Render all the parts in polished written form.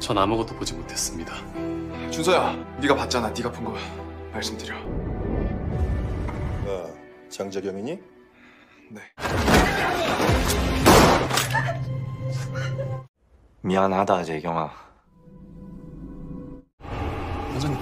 전 아무것도 보지 못했습니다. 준서야, 네가 봤잖아. 네가 본 거 말씀드려. 장재경이니? 네. 미안하다, 재경아. 원장님.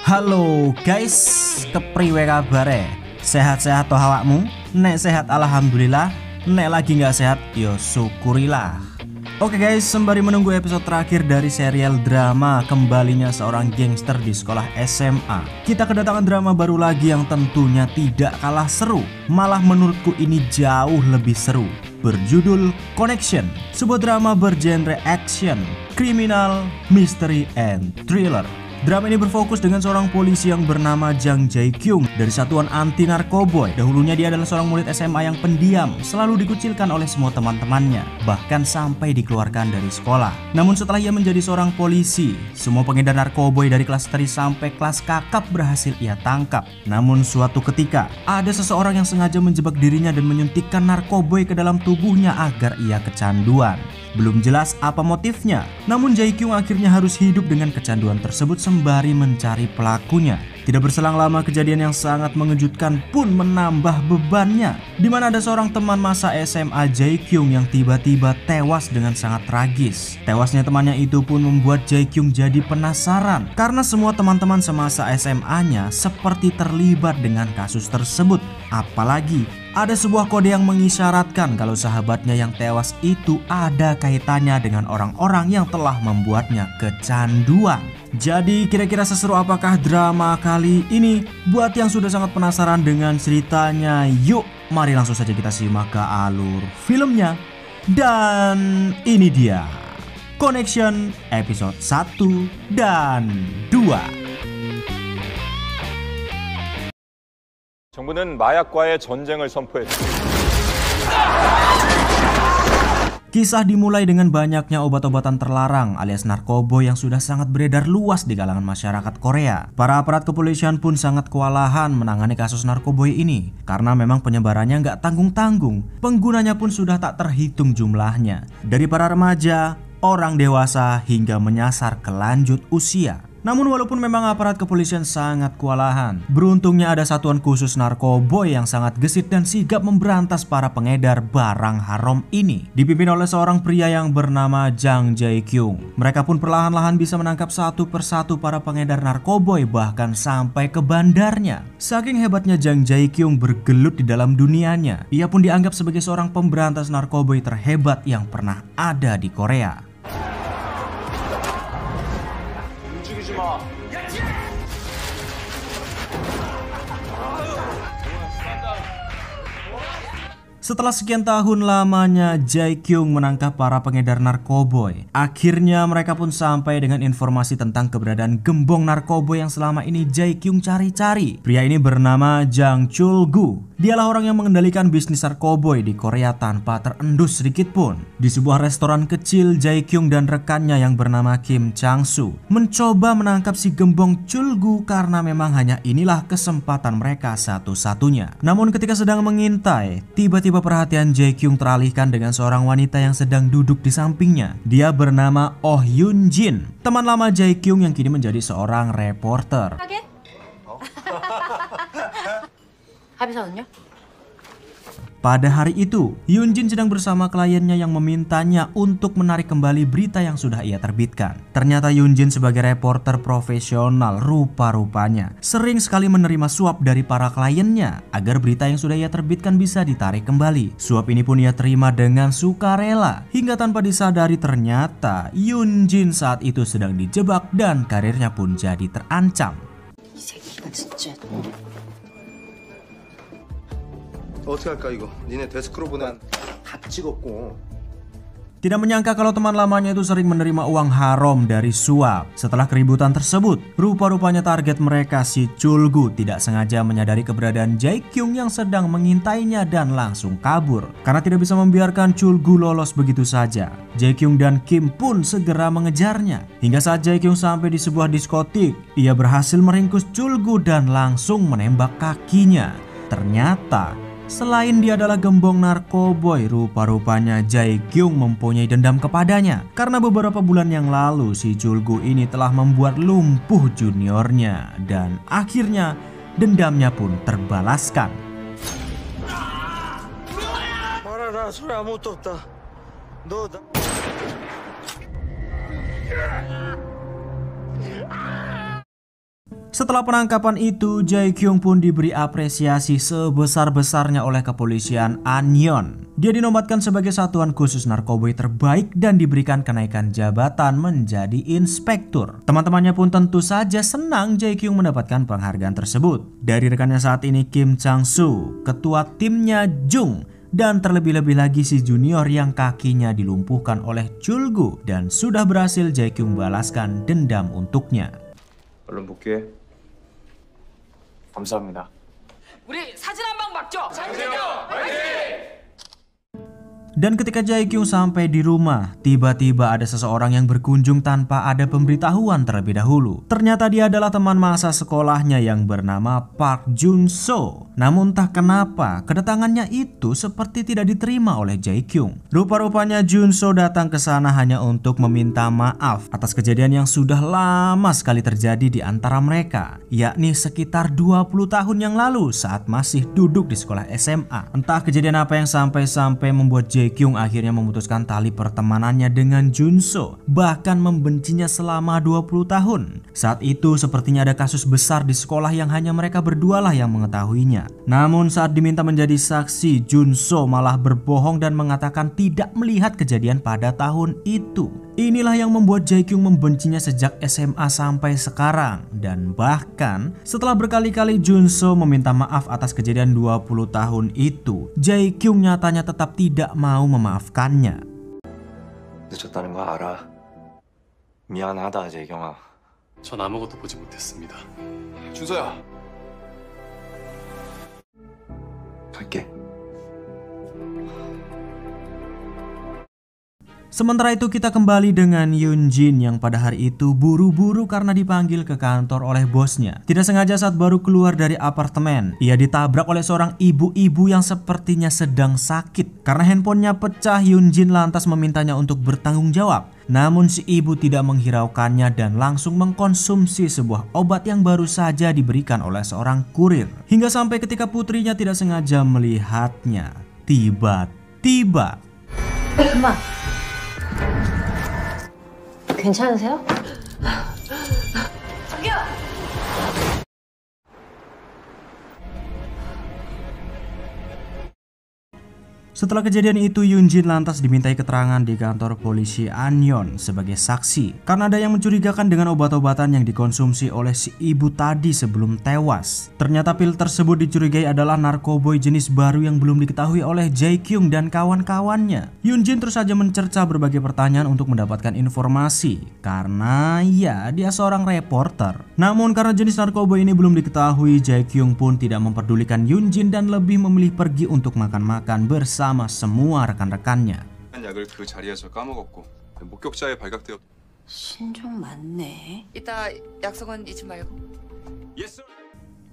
Halo guys, kepriwe kabare? Sehat-sehat toh awakmu? Nek sehat alhamdulillah, nek lagi nggak sehat yo syukurilah. Oke guys, sembari menunggu episode terakhir dari serial drama kembalinya seorang gangster di sekolah SMA, kita kedatangan drama baru lagi yang tentunya tidak kalah seru. Malah menurutku ini jauh lebih seru. Berjudul Connection, sebuah drama bergenre action, kriminal, mystery, and thriller. Drama ini berfokus dengan seorang polisi yang bernama Jang Jae-kyung dari satuan anti narkoboy. Dahulunya dia adalah seorang murid SMA yang pendiam, selalu dikucilkan oleh semua teman-temannya, bahkan sampai dikeluarkan dari sekolah. Namun setelah ia menjadi seorang polisi, semua pengedar narkoboy dari kelas teri sampai kelas kakap berhasil ia tangkap. Namun suatu ketika, ada seseorang yang sengaja menjebak dirinya dan menyuntikkan narkoboy ke dalam tubuhnya agar ia kecanduan. Belum jelas apa motifnya, namun Jae-kyung akhirnya harus hidup dengan kecanduan tersebut sembari mencari pelakunya. Tidak berselang lama, kejadian yang sangat mengejutkan pun menambah bebannya, di mana ada seorang teman masa SMA Jae-kyung yang tiba-tiba tewas dengan sangat tragis. Tewasnya temannya itu pun membuat Jae-kyung jadi penasaran, karena semua teman-teman semasa SMA-nya seperti terlibat dengan kasus tersebut. Apalagi ada sebuah kode yang mengisyaratkan kalau sahabatnya yang tewas itu ada kaitannya dengan orang-orang yang telah membuatnya kecanduan. Jadi kira-kira seseru apakah drama kali ini? Buat yang sudah sangat penasaran dengan ceritanya, yuk mari langsung saja kita simak ke alur filmnya. Dan ini dia Connection episode 1 dan 2. 정부는 마약과의 전쟁을 선포했습니다. Kisah dimulai dengan banyaknya obat-obatan terlarang alias narkoba yang sudah sangat beredar luas di kalangan masyarakat Korea. Para aparat kepolisian pun sangat kewalahan menangani kasus narkoba ini karena memang penyebarannya nggak tanggung-tanggung. Penggunanya pun sudah tak terhitung jumlahnya, dari para remaja, orang dewasa hingga menyasar ke lanjut usia. Namun walaupun memang aparat kepolisian sangat kewalahan, beruntungnya ada satuan khusus narkoboy yang sangat gesit dan sigap memberantas para pengedar barang haram ini, dipimpin oleh seorang pria yang bernama Jang Jae-kyung. Mereka pun perlahan-lahan bisa menangkap satu persatu para pengedar narkoboy, bahkan sampai ke bandarnya. Saking hebatnya Jang Jae-kyung bergelut di dalam dunianya, ia pun dianggap sebagai seorang pemberantas narkoboy terhebat yang pernah ada di Korea. Setelah sekian tahun lamanya Jae-kyung menangkap para pengedar narkoboy, akhirnya mereka pun sampai dengan informasi tentang keberadaan gembong narkoboy yang selama ini Jae-kyung cari-cari. Pria ini bernama Jang Chul-gu. Dialah orang yang mengendalikan bisnis narkoboy di Korea tanpa terendus sedikit pun. Di sebuah restoran kecil, Jae-kyung dan rekannya yang bernama Kim Chang-soo mencoba menangkap si gembong Chul-gu karena memang hanya inilah kesempatan mereka satu-satunya. Namun ketika sedang mengintai, tiba-tiba perhatian Jae-kyung teralihkan dengan seorang wanita yang sedang duduk di sampingnya. Dia bernama Oh Hyun-jin, teman lama Jae-kyung yang kini menjadi seorang reporter. 합의서는요? Pada hari itu, Hyun-jin sedang bersama kliennya yang memintanya untuk menarik kembali berita yang sudah ia terbitkan. Ternyata Hyun-jin sebagai reporter profesional rupa-rupanya sering sekali menerima suap dari para kliennya agar berita yang sudah ia terbitkan bisa ditarik kembali. Suap ini pun ia terima dengan sukarela, hingga tanpa disadari ternyata Hyun-jin saat itu sedang dijebak dan karirnya pun jadi terancam. 어떻게 할까 이거? 니네 데스크로 보낸 다 찍었고. Tidak menyangka kalau teman lamanya itu sering menerima uang haram dari suap. Setelah keributan tersebut, rupa-rupanya target mereka si Chul-gu tidak sengaja menyadari keberadaan Jae-kyung yang sedang mengintainya dan langsung kabur. Karena tidak bisa membiarkan Chul-gu lolos begitu saja, Jae-kyung dan Kim pun segera mengejarnya. Hingga saat Jae-kyung sampai di sebuah diskotik, ia berhasil meringkus Chul-gu dan langsung menembak kakinya. Ternyata Selain dia adalah gembong narkoboy, rupa-rupanya Jae-kyung mempunyai dendam kepadanya. Karena beberapa bulan yang lalu si Julgu ini telah membuat lumpuh juniornya. Dan akhirnya dendamnya pun terbalaskan. Setelah penangkapan itu, Jae-kyung pun diberi apresiasi sebesar-besarnya oleh kepolisian Annyeong. Dia dinobatkan sebagai satuan khusus narkoboy terbaik dan diberikan kenaikan jabatan menjadi inspektur. Teman-temannya pun tentu saja senang Jae-kyung mendapatkan penghargaan tersebut. Dari rekannya saat ini Kim Chang-soo, ketua timnya Jung, dan terlebih-lebih lagi si junior yang kakinya dilumpuhkan oleh Julgu dan sudah berhasil Jae-kyung balaskan dendam untuknya. 얼른 복귀해. 감사합니다. 우리 사진 한 방 박죠? Dan ketika Jae-kyung sampai di rumah, tiba-tiba ada seseorang yang berkunjung tanpa ada pemberitahuan terlebih dahulu. Ternyata dia adalah teman masa sekolahnya yang bernama Park Jun-so. Namun entah kenapa, kedatangannya itu seperti tidak diterima oleh Jae-kyung. Rupa-rupanya Jun-so datang ke sana hanya untuk meminta maaf atas kejadian yang sudah lama sekali terjadi di antara mereka, yakni sekitar 20 tahun yang lalu saat masih duduk di sekolah SMA. Entah kejadian apa yang sampai-sampai membuat Jae-kyung akhirnya memutuskan tali pertemanannya dengan Jun-so, bahkan membencinya selama 20 tahun. Saat itu sepertinya ada kasus besar di sekolah yang hanya mereka berdualah yang mengetahuinya. Namun saat diminta menjadi saksi, Jun-so malah berbohong dan mengatakan tidak melihat kejadian pada tahun itu. Inilah yang membuat Jae-kyung membencinya sejak SMA sampai sekarang. Dan bahkan setelah berkali-kali Jun-so meminta maaf atas kejadian 20 tahun itu, Jae-kyung nyatanya tetap tidak mau memaafkannya. 늦었다는 거 알아. 미안하다, 재경아. 전 아무것도 보지 못했습니다. 준서야. 갈게. Sementara itu kita kembali dengan Yoon-jin yang pada hari itu buru-buru karena dipanggil ke kantor oleh bosnya. Tidak sengaja saat baru keluar dari apartemen, ia ditabrak oleh seorang ibu-ibu yang sepertinya sedang sakit. Karena handphonenya pecah, Yoon-jin lantas memintanya untuk bertanggung jawab. Namun si ibu tidak menghiraukannya dan langsung mengkonsumsi sebuah obat yang baru saja diberikan oleh seorang kurir. Hingga sampai ketika putrinya tidak sengaja melihatnya, tiba-tiba 엄마. 괜찮으세요? 저기요. Setelah kejadian itu, Yoon-jin lantas dimintai keterangan di kantor polisi Annyeong sebagai saksi karena ada yang mencurigakan dengan obat-obatan yang dikonsumsi oleh si ibu tadi sebelum tewas. Ternyata pil tersebut dicurigai adalah narkoboy jenis baru yang belum diketahui oleh Jae-kyung dan kawan-kawannya. Yoon-jin terus saja mencerca berbagai pertanyaan untuk mendapatkan informasi karena ya dia seorang reporter. Namun karena jenis narkoboy ini belum diketahui, Jae-kyung pun tidak memperdulikan Yoon-jin dan lebih memilih pergi untuk makan-makan bersama semua rekan-rekannya. 약을 그 자리에서 까먹었고 목격자에 발각되었. 신종 맞네. 이따 약속은 잊지 말고.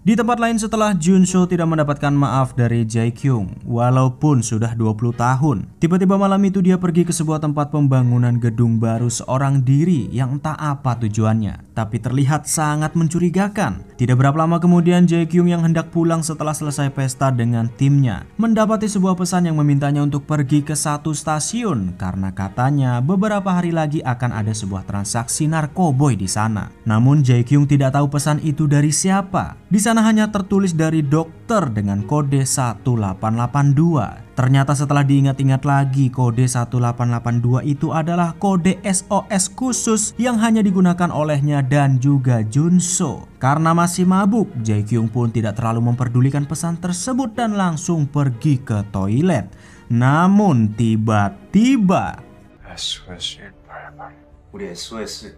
Di tempat lain, setelah Jun-so tidak mendapatkan maaf dari Jae-kyung walaupun sudah 20 tahun, tiba-tiba malam itu dia pergi ke sebuah tempat pembangunan gedung baru seorang diri yang entah apa tujuannya, tapi terlihat sangat mencurigakan. Tidak berapa lama kemudian, Jae-kyung yang hendak pulang setelah selesai pesta dengan timnya mendapati sebuah pesan yang memintanya untuk pergi ke satu stasiun karena katanya beberapa hari lagi akan ada sebuah transaksi narkoboy di sana. Namun Jae-kyung tidak tahu pesan itu dari siapa. Di sana hanya tertulis dari dokter dengan kode 1882. Ternyata setelah diingat-ingat lagi, kode 1882 itu adalah kode SOS khusus yang hanya digunakan olehnya dan juga Jun-so. Karena masih mabuk, Jae-kyung pun tidak terlalu memperdulikan pesan tersebut dan langsung pergi ke toilet. Namun tiba-tiba SOS 188. 우리 SOS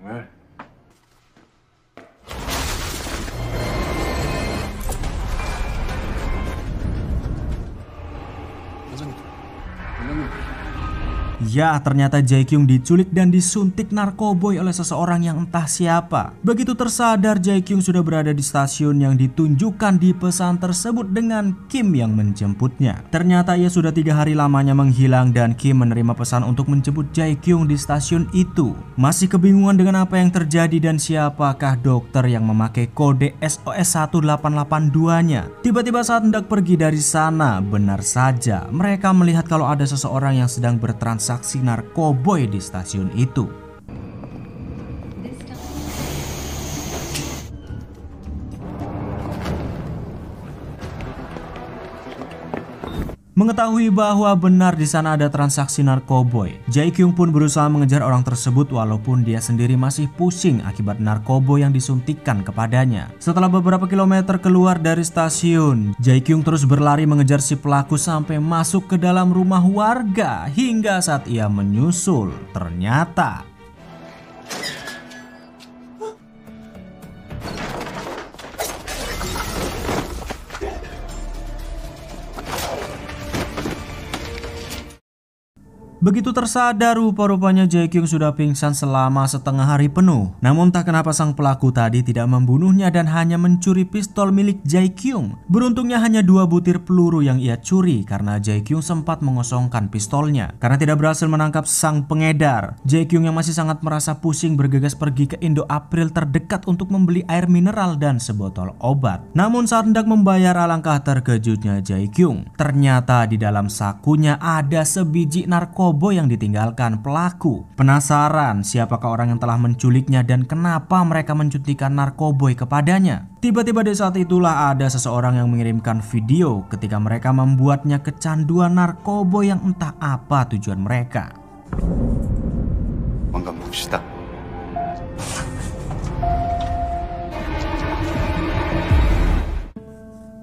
왜? Ya, ternyata Jae-kyung diculik dan disuntik narkoboy oleh seseorang yang entah siapa. Begitu tersadar, Jae-kyung sudah berada di stasiun yang ditunjukkan di pesan tersebut dengan Kim yang menjemputnya. Ternyata ia sudah 3 hari lamanya menghilang dan Kim menerima pesan untuk menjemput Jae-kyung di stasiun itu. Masih kebingungan dengan apa yang terjadi dan siapakah dokter yang memakai kode SOS 1882-nya. Tiba-tiba saat hendak pergi dari sana, benar saja mereka melihat kalau ada seseorang yang sedang bertransaksi narkoboy di stasiun itu. Mengetahui bahwa benar di sana ada transaksi narkoboy, Jae-kyung pun berusaha mengejar orang tersebut walaupun dia sendiri masih pusing akibat narkoboy yang disuntikkan kepadanya. Setelah beberapa kilometer keluar dari stasiun, Jae-kyung terus berlari mengejar si pelaku sampai masuk ke dalam rumah warga hingga saat ia menyusul. Ternyata begitu tersadar, rupa-rupanya Jae-kyung sudah pingsan selama setengah hari penuh. Namun tak kenapa sang pelaku tadi tidak membunuhnya dan hanya mencuri pistol milik Jae-kyung. Beruntungnya hanya 2 butir peluru yang ia curi karena Jae-kyung sempat mengosongkan pistolnya. Karena tidak berhasil menangkap sang pengedar, Jae-kyung yang masih sangat merasa pusing bergegas pergi ke Indo April terdekat untuk membeli air mineral dan sebotol obat. Namun saat hendak membayar, alangkah terkejutnya Jae-kyung. Ternyata di dalam sakunya ada sebiji narkoba yang ditinggalkan pelaku. Penasaran siapakah orang yang telah menculiknya dan kenapa mereka mensuntikan narkoboy kepadanya. Tiba-tiba di saat itulah ada seseorang yang mengirimkan video ketika mereka membuatnya kecanduan narkoboy yang entah apa tujuan mereka. 왕관 봅시다.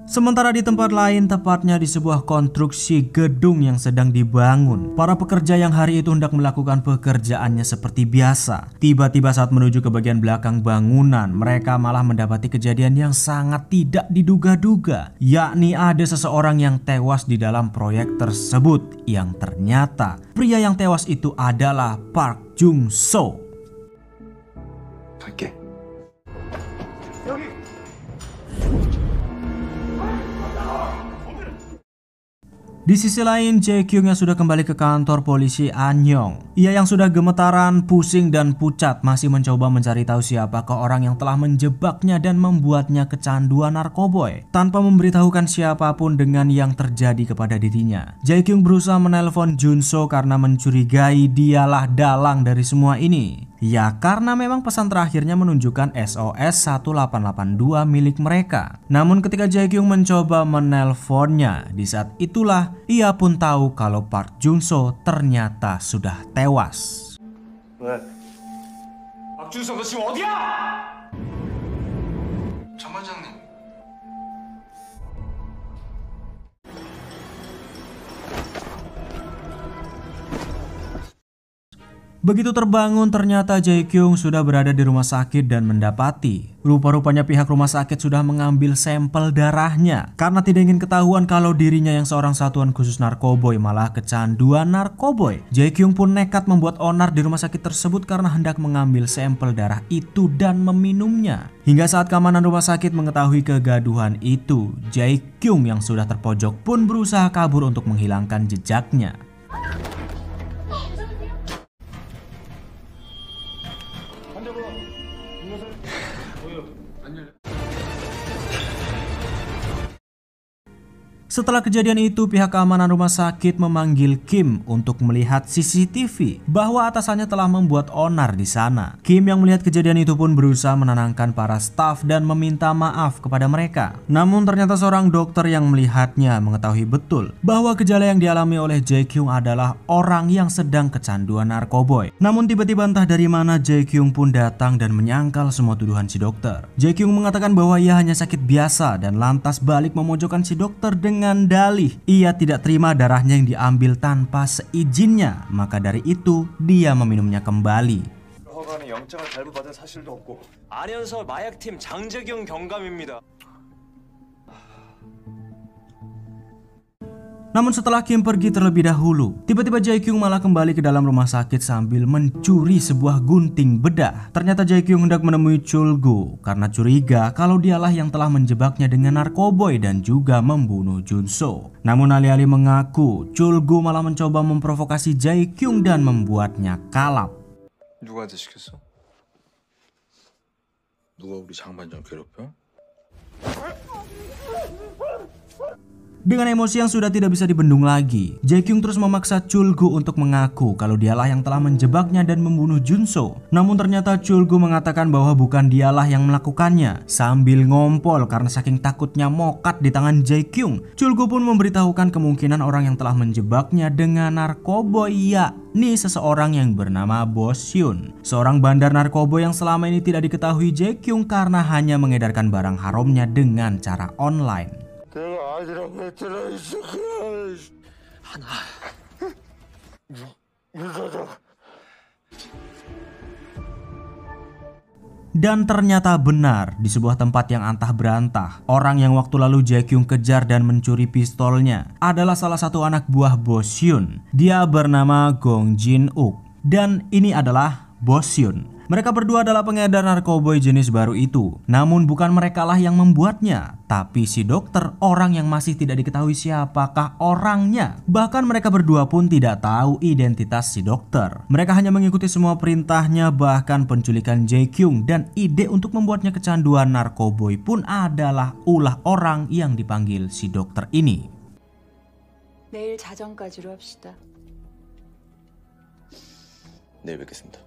Sementara di tempat lain, tepatnya di sebuah konstruksi gedung yang sedang dibangun, para pekerja yang hari itu hendak melakukan pekerjaannya seperti biasa. Tiba-tiba saat menuju ke bagian belakang bangunan, mereka malah mendapati kejadian yang sangat tidak diduga-duga, yakni ada seseorang yang tewas di dalam proyek tersebut, yang ternyata pria yang tewas itu adalah Park Jung-soo. 갈게. Di sisi lain, Jae-kyung yang sudah kembali ke kantor polisi Anyong. Ia yang sudah gemetaran, pusing dan pucat masih mencoba mencari tahu siapakah orang yang telah menjebaknya dan membuatnya kecanduan narkoboy tanpa memberitahukan siapapun dengan yang terjadi kepada dirinya. Jae-kyung berusaha menelpon Jun-soo karena mencurigai dialah dalang dari semua ini. Ya, karena memang pesan terakhirnya menunjukkan SOS 1882 milik mereka. Namun ketika Jae-kyung mencoba menelponnya, di saat itulah ia pun tahu kalau Park Jung-soo ternyata sudah tewas. 박준서 너 지금 어디야? 전반장님. Begitu terbangun, ternyata Jae-kyung sudah berada di rumah sakit dan mendapati rupa-rupanya pihak rumah sakit sudah mengambil sampel darahnya karena tidak ingin ketahuan kalau dirinya yang seorang satuan khusus narkoboy malah kecanduan narkoboy. Jae-kyung pun nekat membuat onar di rumah sakit tersebut karena hendak mengambil sampel darah itu dan meminumnya. Hingga saat keamanan rumah sakit mengetahui kegaduhan itu, Jae-kyung yang sudah terpojok pun berusaha kabur untuk menghilangkan jejaknya. Setelah kejadian itu, pihak keamanan rumah sakit memanggil Kim untuk melihat CCTV bahwa atasannya telah membuat onar di sana. Kim yang melihat kejadian itu pun berusaha menenangkan para staf dan meminta maaf kepada mereka. Namun ternyata seorang dokter yang melihatnya mengetahui betul bahwa gejala yang dialami oleh Jae-kyung adalah orang yang sedang kecanduan narkoboy. Namun tiba-tiba entah dari mana Jae-kyung pun datang dan menyangkal semua tuduhan si dokter. Jae-kyung mengatakan bahwa ia hanya sakit biasa dan lantas balik memojokkan si dokter dengan dalih ia tidak terima darahnya yang diambil tanpa seizinnya, maka dari itu dia meminumnya kembali. 허가는 영장을 잘못 받은 사실도 없고. 아련서 마약팀 장재경 경감입니다. Namun setelah Kim pergi terlebih dahulu, tiba-tiba Jae-kyung malah kembali ke dalam rumah sakit sambil mencuri sebuah gunting bedah. Ternyata Jae-kyung hendak menemui Chul-gu karena curiga kalau dialah yang telah menjebaknya dengan narkoboy dan juga membunuh Junso. Namun alih-alih mengaku, Chul-gu malah mencoba memprovokasi Jae-kyung dan membuatnya kalap. 누구한테 시켰어? 누가 우리 장반장 괴롭혀? Dengan emosi yang sudah tidak bisa dibendung lagi, Jae-kyung terus memaksa Chul-gu untuk mengaku kalau dialah yang telah menjebaknya dan membunuh Junso. Namun ternyata Chul-gu mengatakan bahwa bukan dialah yang melakukannya. Sambil ngompol karena saking takutnya mokat di tangan Jae-kyung, Chul-gu pun memberitahukan kemungkinan orang yang telah menjebaknya dengan narkoboy, yakni seseorang yang bernama Bosyun, seorang bandar narkoboy yang selama ini tidak diketahui Jae-kyung karena hanya mengedarkan barang haramnya dengan cara online. Dan ternyata benar, di sebuah tempat yang antah berantah, orang yang waktu lalu Jae-kyung kejar dan mencuri pistolnya adalah salah satu anak buah Bosyun. Dia bernama Gong Jin-uk dan ini adalah Bosyun. Mereka berdua adalah pengedar narkoboy jenis baru itu. Namun bukan merekalah yang membuatnya, tapi si dokter, orang yang masih tidak diketahui siapakah orangnya. Bahkan mereka berdua pun tidak tahu identitas si dokter. Mereka hanya mengikuti semua perintahnya, bahkan penculikan Jae-kyung dan ide untuk membuatnya kecanduan narkoboy pun adalah ulah orang yang dipanggil si dokter ini. 내일 자정까지로 합시다. 내일 뵙겠습니다.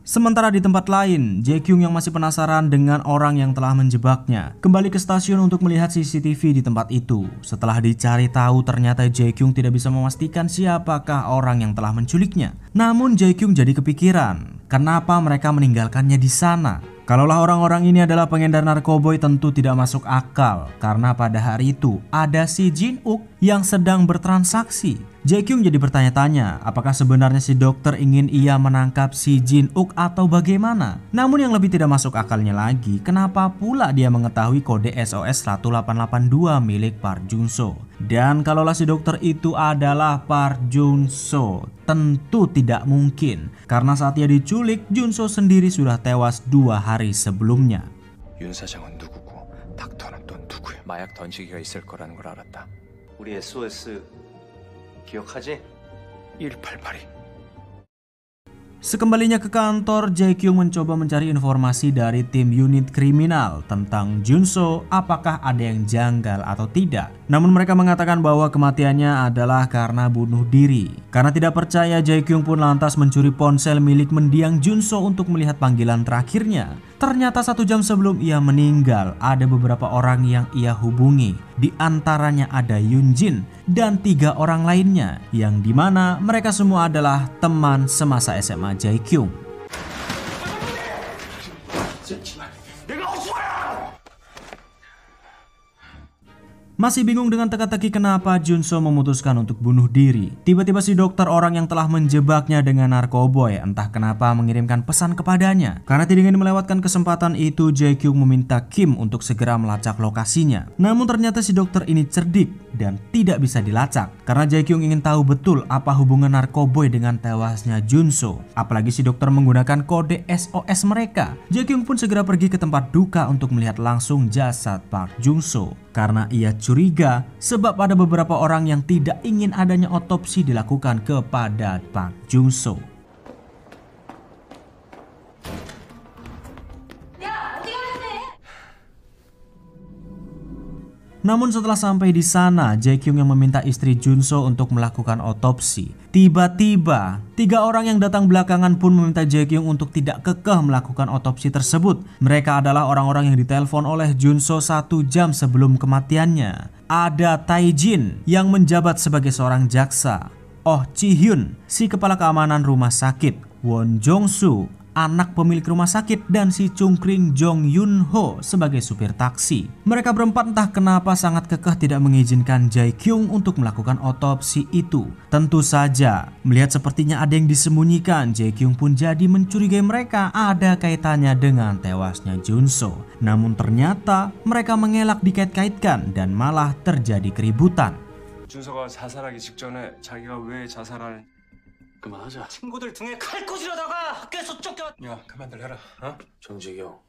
Sementara di tempat lain, Jae-kyung yang masih penasaran dengan orang yang telah menjebaknya kembali ke stasiun untuk melihat CCTV di tempat itu. Setelah dicari tahu, ternyata Jae-kyung tidak bisa memastikan siapakah orang yang telah menculiknya. Namun Jae-kyung jadi kepikiran, kenapa mereka meninggalkannya di sana? Kalaulah orang-orang ini adalah pengedar narkoboy tentu tidak masuk akal, karena pada hari itu ada si Jin-uk yang sedang bertransaksi. Jae-kyung jadi bertanya-tanya apakah sebenarnya si dokter ingin ia menangkap si Jin-uk atau bagaimana. Namun yang lebih tidak masuk akalnya lagi, kenapa pula dia mengetahui kode SOS 1882 milik Park Junso. Dan kalaulah si dokter itu adalah Park Junso, tentu tidak mungkin, karena saat ia diculik, Junso sendiri sudah tewas 2 hari sebelumnya. 윤 사장은 누구고 닥터는 또 누구야? 마약 던지기가 있을 거라는 걸 알았다. 우리 SOS 기억하지? 1882. Sekembalinya ke kantor, Jae-kyung mencoba mencari informasi dari tim unit kriminal tentang Junso, apakah ada yang janggal atau tidak. Namun mereka mengatakan bahwa kematiannya adalah karena bunuh diri. Karena tidak percaya, Jae-kyung pun lantas mencuri ponsel milik mendiang Junso untuk melihat panggilan terakhirnya. Ternyata 1 jam sebelum ia meninggal, ada beberapa orang yang ia hubungi. Di antaranya ada Yoon-jin dan 3 orang lainnya, yang dimana mereka semua adalah teman semasa SMA Jae-kyung. Masih bingung dengan teka-teki kenapa Junso memutuskan untuk bunuh diri, tiba-tiba si dokter, orang yang telah menjebaknya dengan narkoboy, entah kenapa mengirimkan pesan kepadanya. Karena tidak ingin melewatkan kesempatan itu, Jae-kyung meminta Kim untuk segera melacak lokasinya. Namun ternyata si dokter ini cerdik dan tidak bisa dilacak, karena Jae-kyung ingin tahu betul apa hubungan narkoboy dengan tewasnya Junso. Apalagi si dokter menggunakan kode SOS mereka. Jae-kyung pun segera pergi ke tempat duka untuk melihat langsung jasad Park Junso. Karena ia curiga sebab ada beberapa orang yang tidak ingin adanya otopsi dilakukan kepada Park Junso. Namun setelah sampai di sana, Jae-kyung yang meminta istri Junso untuk melakukan otopsi. Tiba-tiba, 3 orang yang datang belakangan pun meminta Jae-kyung untuk tidak kekeh melakukan otopsi tersebut. Mereka adalah orang-orang yang ditelepon oleh Junso 1 jam sebelum kematiannya. Ada Tae-jin yang menjabat sebagai seorang jaksa, Oh Ji-hyun si kepala keamanan rumah sakit, Won Jong-soo anak pemilik rumah sakit, dan si cungkring Jong Yun Ho sebagai supir taksi. Mereka berempat entah kenapa sangat kekeh tidak mengizinkan Jae Kyung untuk melakukan otopsi itu. Tentu saja, melihat sepertinya ada yang disembunyikan, Jae Kyung pun jadi mencurigai mereka ada kaitannya dengan tewasnya Junso. Namun ternyata mereka mengelak dikait-kaitkan dan malah terjadi keributan. 준서가 자살하기 직전에 자기가 왜 자살하는 그만하자. 친구들 등에 칼 꽂으려다가 학교에서 쫓겨. 야 그만들 해라. 어? 정재경.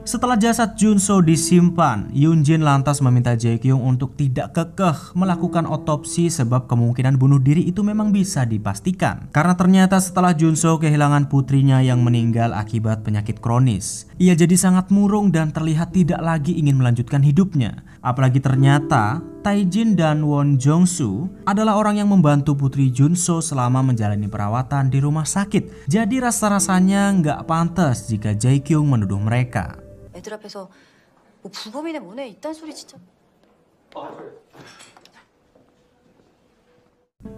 Setelah jasad Junso disimpan, Yoonjin lantas meminta Jae Kyung untuk tidak kekeh melakukan otopsi sebab kemungkinan bunuh diri itu memang bisa dipastikan. Karena ternyata setelah Junso kehilangan putrinya yang meninggal akibat penyakit kronis, ia jadi sangat murung dan terlihat tidak lagi ingin melanjutkan hidupnya. Apalagi ternyata Taejin dan Won Jong-soo adalah orang yang membantu putri Junso selama menjalani perawatan di rumah sakit. Jadi rasa-rasanya nggak pantas jika Jae Kyung menuduh mereka. 애들 앞에서 뭐 불법이네 뭐네 이딴 소리 진짜.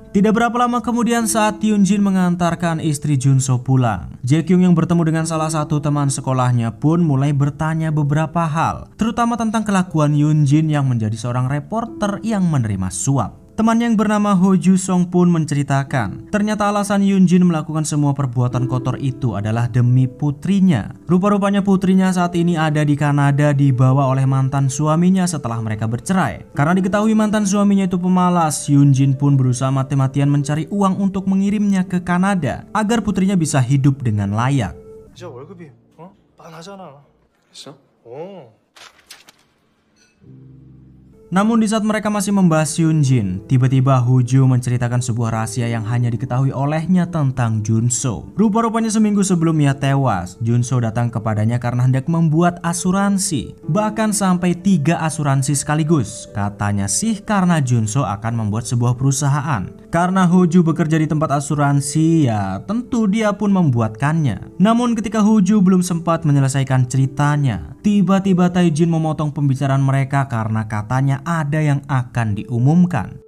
Tidak berapa lama kemudian saat Yoonjin mengantarkan istri Junso pulang, Jae Kyung yang bertemu dengan salah satu teman sekolahnya pun mulai bertanya beberapa hal, terutama tentang kelakuan Yoonjin yang menjadi seorang reporter yang menerima suap. Teman yang bernama Ho Ju Song pun menceritakan, ternyata alasan Yoonjin melakukan semua perbuatan kotor itu adalah demi putrinya. Rupa-rupanya putrinya saat ini ada di Kanada dibawa oleh mantan suaminya setelah mereka bercerai. Karena diketahui mantan suaminya itu pemalas, Yoonjin pun berusaha mati-matian mencari uang untuk mengirimnya ke Kanada agar putrinya bisa hidup dengan layak. 진짜 월급이 빤하잖아. 그랬어? Namun di saat mereka masih membahas Yoonjin, tiba-tiba Ho Ju menceritakan sebuah rahasia yang hanya diketahui olehnya tentang Junso. Rupa-rupanya seminggu sebelum ia tewas, Junso datang kepadanya karena hendak membuat asuransi. Bahkan sampai 3 asuransi sekaligus. Katanya sih karena Junso akan membuat sebuah perusahaan. Karena Ho Ju bekerja di tempat asuransi, ya tentu dia pun membuatkannya. Namun ketika Ho Ju belum sempat menyelesaikan ceritanya, tiba-tiba Taejin memotong pembicaraan mereka karena katanya ada yang akan diumumkan.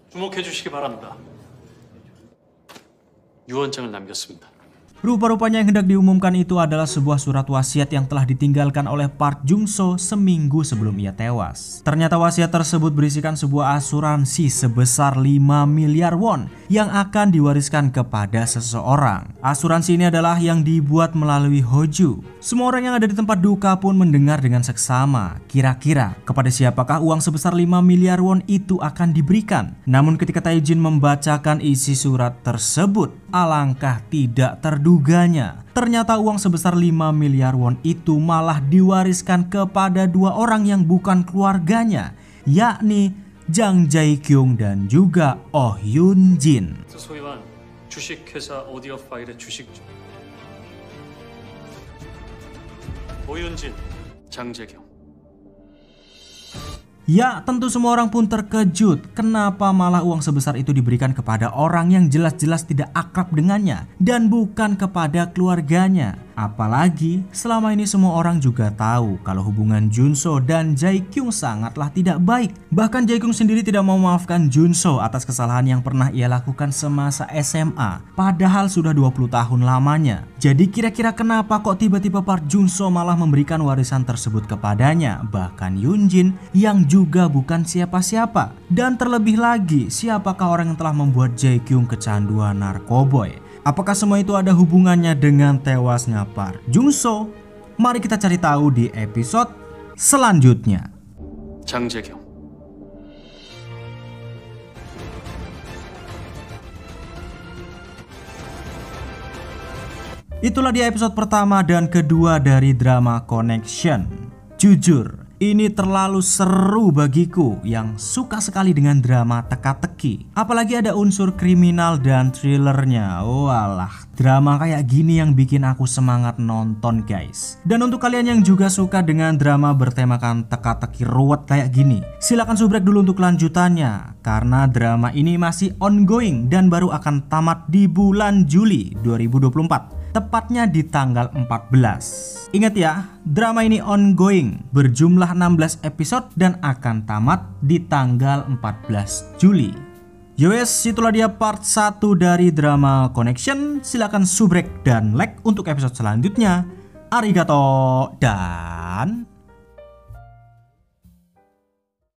주목해 주시기 바랍니다. 유언장을 남겼습니다. Rupa-rupanya yang hendak diumumkan itu adalah sebuah surat wasiat yang telah ditinggalkan oleh Park Jung-so seminggu sebelum ia tewas. Ternyata wasiat tersebut berisikan sebuah asuransi sebesar 5 miliar won yang akan diwariskan kepada seseorang. Asuransi ini adalah yang dibuat melalui Ho Ju. Semua orang yang ada di tempat duka pun mendengar dengan seksama. Kira-kira kepada siapakah uang sebesar 5 miliar won itu akan diberikan? Namun ketika Taejin membacakan isi surat tersebut, alangkah tidak terduganya. Ternyata uang sebesar 5 miliar won itu malah diwariskan kepada 2 orang yang bukan keluarganya, yakni Jang Jae Kyung dan juga Oh Yoonjin. 소유한 주식회사 오디오 파일의 주식 오윤진, 장재경. Ya, tentu semua orang pun terkejut. Kenapa malah uang sebesar itu diberikan kepada orang yang jelas-jelas tidak akrab dengannya dan bukan kepada keluarganya? Apalagi selama ini semua orang juga tahu kalau hubungan Junso dan Jae Kyung sangatlah tidak baik. Bahkan Jae Kyung sendiri tidak mau memaafkan Junso atas kesalahan yang pernah ia lakukan semasa SMA, padahal sudah 20 tahun lamanya. Jadi kira-kira kenapa kok tiba-tiba Park Junso malah memberikan warisan tersebut kepadanya, bahkan Yoonjin yang juga bukan siapa-siapa. Dan terlebih lagi, siapakah orang yang telah membuat Jae Kyung kecanduan narkoboy? Apakah semua itu ada hubungannya dengan tewasnya Park Jung-so? Mari kita cari tahu di episode selanjutnya. 장재경. Itulah dia episode pertama dan kedua dari drama Connection. Jujur, ini terlalu seru bagiku yang suka sekali dengan drama teka-teki. Apalagi ada unsur kriminal dan thrillernya. Walah, drama kayak gini yang bikin aku semangat nonton guys. Dan untuk kalian yang juga suka dengan drama bertemakan teka-teki ruwet kayak gini, silakan subrek dulu untuk lanjutannya. Karena drama ini masih ongoing dan baru akan tamat di bulan Juli 2024. tepatnya di tanggal 14. Ingat ya, drama ini ongoing, berjumlah 16 episode dan akan tamat di tanggal 14 Juli. Yowes, itulah dia part 1 dari drama Connection. Silakan subrek dan like untuk episode selanjutnya. Arigato dan